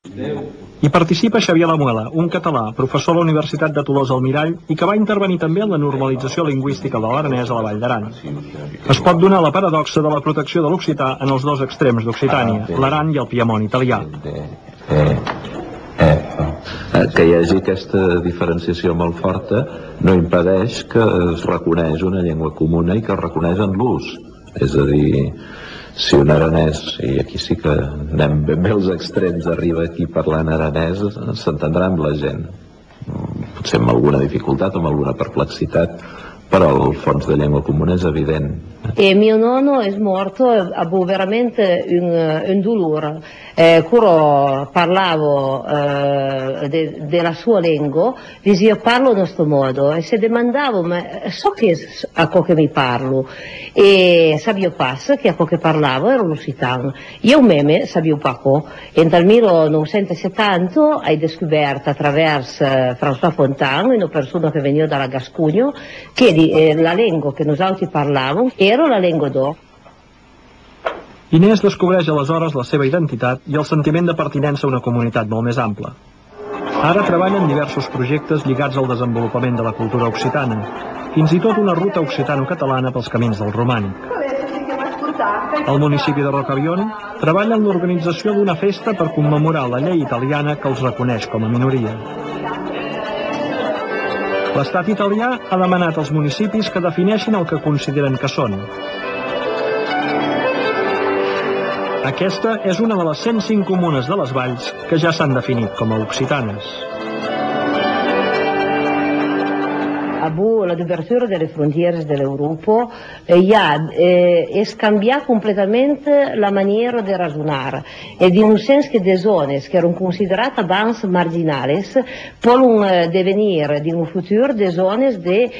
Hi participa Xavier Lamuela, un català, professor a la Universitat de Tolosa Almirall i que va intervenir també en la normalització lingüística de l'aranès a la Vall d'Aran. Es pot donar la paradoxa de la protecció de l'occità en els dos extrems d'Occitània, l'Aran i el Piemont italià. Que hi hagi aquesta diferenciació molt forta no impedeix que es reconeix una llengua comuna i que es reconeix en l'ús. És a dir, si un aranès, i aquí sí que anem ben bé als extrems, arriba aquí parlant aranès, s'entendrà amb la gent. Potser amb alguna dificultat o amb alguna perplexitat, però el fons de llengua comuna és evident. E mio nonno è morto, avevo veramente un dolore. Quando parlavo della sua lingua, dicevo parlo in questo modo e se domandavo ma so che a cosa mi parlo e sapevo pas che a cosa parlavo era l'occitano. Io meme sapevo poco e nel 1970 ho scoperto attraverso François Fontaine, una persona che veniva dalla Gascogna, che la lingua che nosaltres parlavamo era la lingua d'or. Inés descobreix aleshores la seva identitat i el sentiment de pertinença a una comunitat molt més ampla. Ara treballa en diversos projectes lligats al desenvolupament de la cultura occitana, fins i tot una ruta occitano-catalana pels camins del romànic. El municipi de Rocavion treballa en l'organització d'una festa per commemorar la llei italiana que els reconeix com a minoria. L'estat italià ha demanat als municipis que defineixin el que consideren que són. Aquesta és una de les 105 comunes de les valls que ja s'han definit com a occitanes. Dopo l'apertura delle frontiere dell'Europa è scambiata completamente la maniera di ragionare e in un senso che le zone che erano considerate abans marginali possono divenire in un futuro delle zone di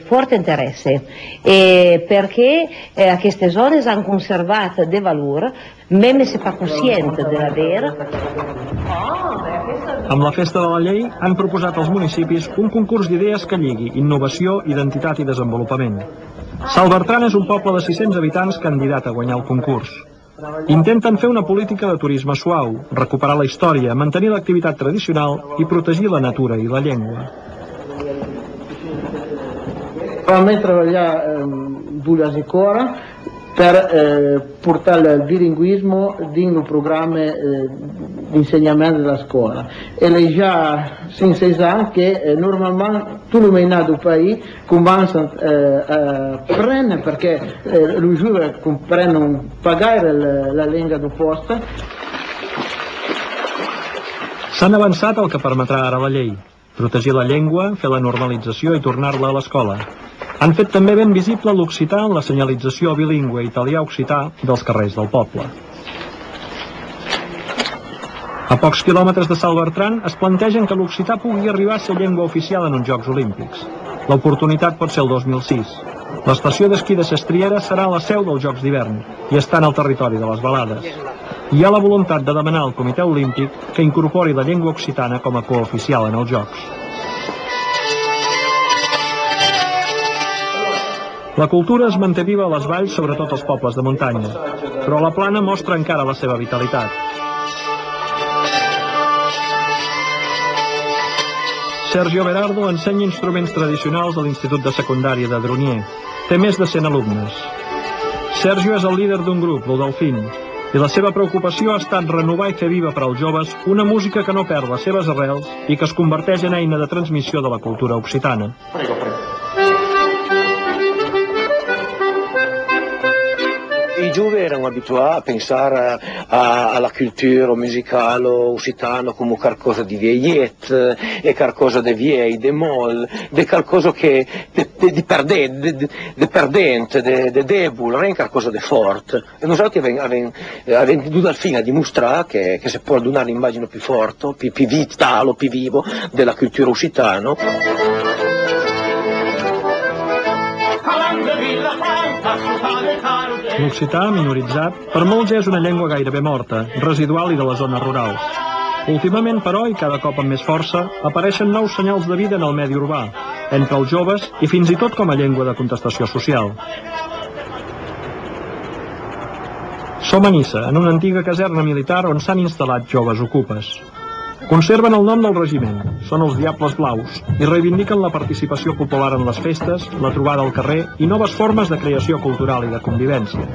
forte interesse perché queste zone hanno conservato dei valori même se pas consciente de l'aver. Amb la Festa de la Llei han proposat als municipis un concurs d'idees que lligui innovació, identitat i desenvolupament. Salbertran és un poble de 600 habitants candidat a guanyar el concurs. Intenten fer una política de turisme suau, recuperar la història, mantenir l'activitat tradicional i protegir la natura i la llengua. Realment treballar dues i cora per portare il bilinguismo in un programma di insegnamento della scuola. E lei già si sa che normalmente tutto il menato del paese comincia a prendere perché lui giura che prendono pagare la lingua d'opposta. S'han avançat el que permetrà ara la llei, protegir la llengua, fer la normalització i tornar-la a l'escola. Han fet també ben visible l'occità en la senyalització bilingüe italià-occità dels carrers del poble. A pocs quilòmetres de Salbertran es plantegen que l'occità pugui arribar a ser llengua oficial en uns Jocs Olímpics. L'oportunitat pot ser el 2006. L'estació d'esquí de Sestriera serà la seu dels Jocs d'hivern i està en el territori de les Balades. Hi ha la voluntat de demanar al Comitè Olímpic que incorpori la llengua occitana com a cooficial en els Jocs. La cultura es manté viva a les valls, sobretot als pobles de muntanya, però la plana mostra encara la seva vitalitat. Sergio Berardo ensenya instruments tradicionals a l'Institut de Secundària de Drunier. Té més de 100 alumnes. Sergio és el líder d'un grup, el Delfín, i la seva preocupació ha estat renovar i fer viva per als joves una música que no perd les seves arrels i que es converteix en eina de transmissió de la cultura occitana. I giovani erano abituati a pensare alla cultura musicale occitana come qualcosa di vieillette e qualcosa di vieille, di molle, di qualcosa che di perdente, di debole, non è qualcosa di forte. E noi abbiamo dovuto al fine dimostrare che si può donare un'immagine più forte, più vitale, più viva della cultura occitana. L'occità, minoritzat, per molts és una llengua gairebé morta, residual i de les zones rurals. Últimament, però, i cada cop amb més força, apareixen nous senyals de vida en el medi urbà, entre els joves i fins i tot com a llengua de contestació social. Som a Nissa, en una antiga caserna militar on s'han instal·lat joves ocupes. Conserven el nom del regiment, són els Diables Blaus, i reivindiquen la participació popular en les festes, la trobada al carrer i noves formes de creació cultural i de convivència.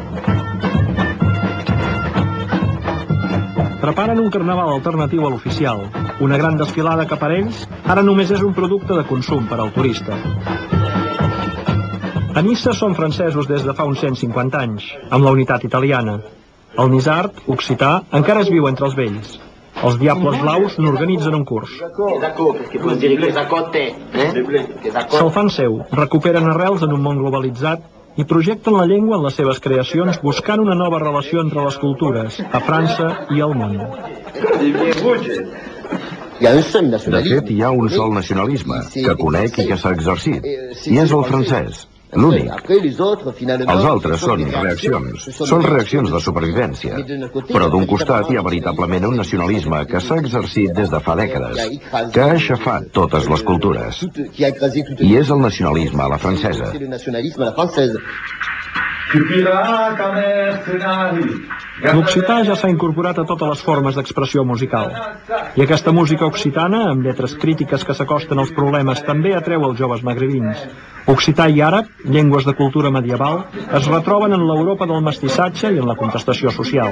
Preparen un carnaval alternatiu a l'oficial. Una gran desfilada que per ells ara només és un producte de consum per al turista. A Nissa són francesos des de fa uns 150 anys, amb la unitat italiana. El Nisard, occità, encara es viu entre els vells. Els Diables Blaus n'organitzen un curs. Se'l fan seu, recuperen arrels en un món globalitzat i projecten la llengua en les seves creacions buscant una nova relació entre les cultures, a França i al món. De fet, hi ha un sol nacionalisme, que conec i que s'ha exercit, i és el francès, l'únic. Els altres són reaccions de supervivència, però d'un costat hi ha veritablement un nacionalisme que s'ha exercit des de fa dècades, que ha aixafat totes les cultures, i és el nacionalisme a la francesa. L'occità ja s'ha incorporat a totes les formes d'expressió musical. I aquesta música occitana, amb lletres crítiques que s'acosten als problemes, també atreu els joves magrebins. Occità i àrab, llengües de cultura medieval, es retroben en l'Europa del mestissatge i en la contestació social.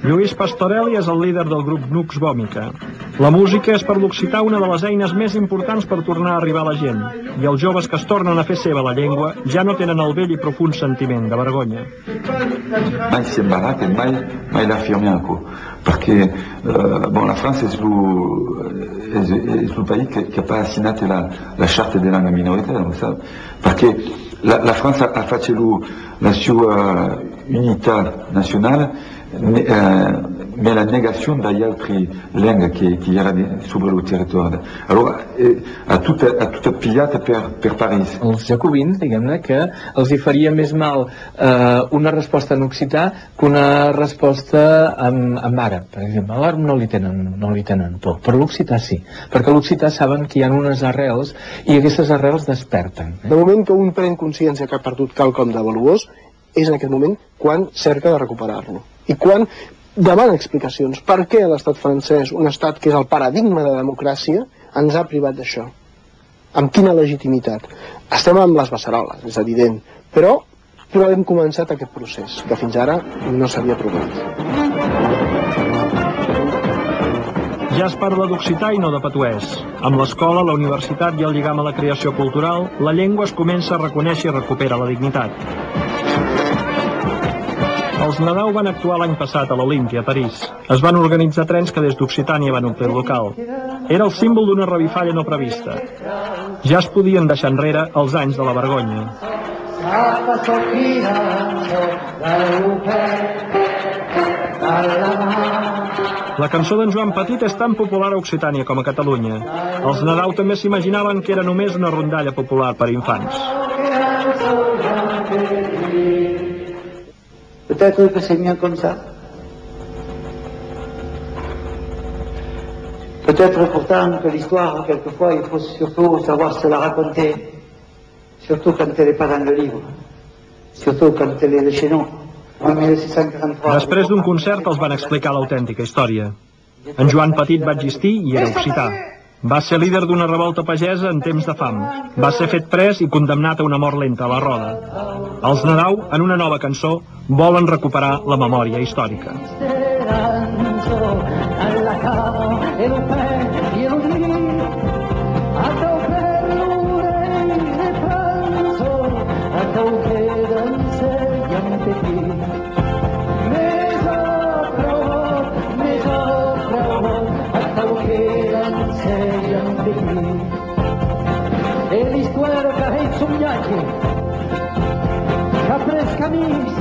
Lluís Pastorelli és el líder del grup Nux Vòmica. La música és per l'occità una de les eines més importants per tornar a arribar a la gent, i els joves que es tornen a fer seva la llengua ja no tenen el vell i profund sentiment de vergonya. Mai si imbarat e mai l'affirmiamo, perché la Francia è il paese che ha pas signato la Charte delle lingue minoritarie, perché la Francia ha fatto la sua unità nazionale mais la negazione dagli altri lingue che erano sobre il territorio. Allora, a tutta pigliata per París. Els jacobins, diguem-ne, que els hi faria més mal una resposta en occità que una resposta en àrab. Per exemple, a l'àrab no li tenen por, però l'occità sí, perquè a l'occità saben que hi ha unes arrels i aquestes arrels desperten. De moment que un pren consciència que ha perdut quelcom de valuós, és en aquest moment quan cerca de recuperar-lo. I quan demana explicacions. Per què l'estat francès, un estat que és el paradigma de democràcia, ens ha privat d'això? Amb quina legitimitat? Estem amb les beceroles, és evident, però hem començat aquest procés, que fins ara no s'havia provat. Ja es parla d'occità i no de patuès. Amb l'escola, la universitat i el lligam a la creació cultural, la llengua es comença a reconèixer i recupera la dignitat. Els Nadau van actuar l'any passat a l'Olímpia, a París. Es van organitzar trens que des d'Occitània van omplir el local. Era el símbol d'una revifalla no prevista. Ja es podien deixar enrere els anys de la vergonya. La cançó d'en Joan Petit és tan popular a Occitània com a Catalunya. Els Nadau també s'imaginaven que era només una rondalla popular per infants. Peut-être que c'est mieux comme ça. Peut-être pourtant que l'histoire, quelquefois, il faut surtout savoir se la raconter. Surtout quand elle n'est pas dans le livre. Surtout quand elle est de chez nous. En 1643... Després d'un concert els van explicar l'autèntica història. En Joan Petit va existir i era occità. Va ser líder d'una revolta pagesa en temps de fam. Va ser fet pres i condemnat a una mort lenta a la roda. Els Nadau, en una nova cançó, volen recuperar la memòria històrica. E l'histoire carré son viatge, capres camins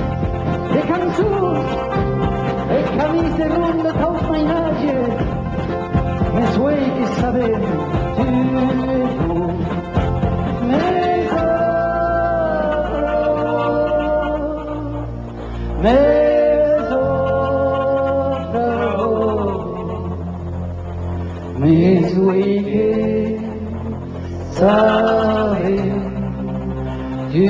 de cançons, e camins de ronda tal mainatge, més uei que sabem tu i tu, més uei que sabem tu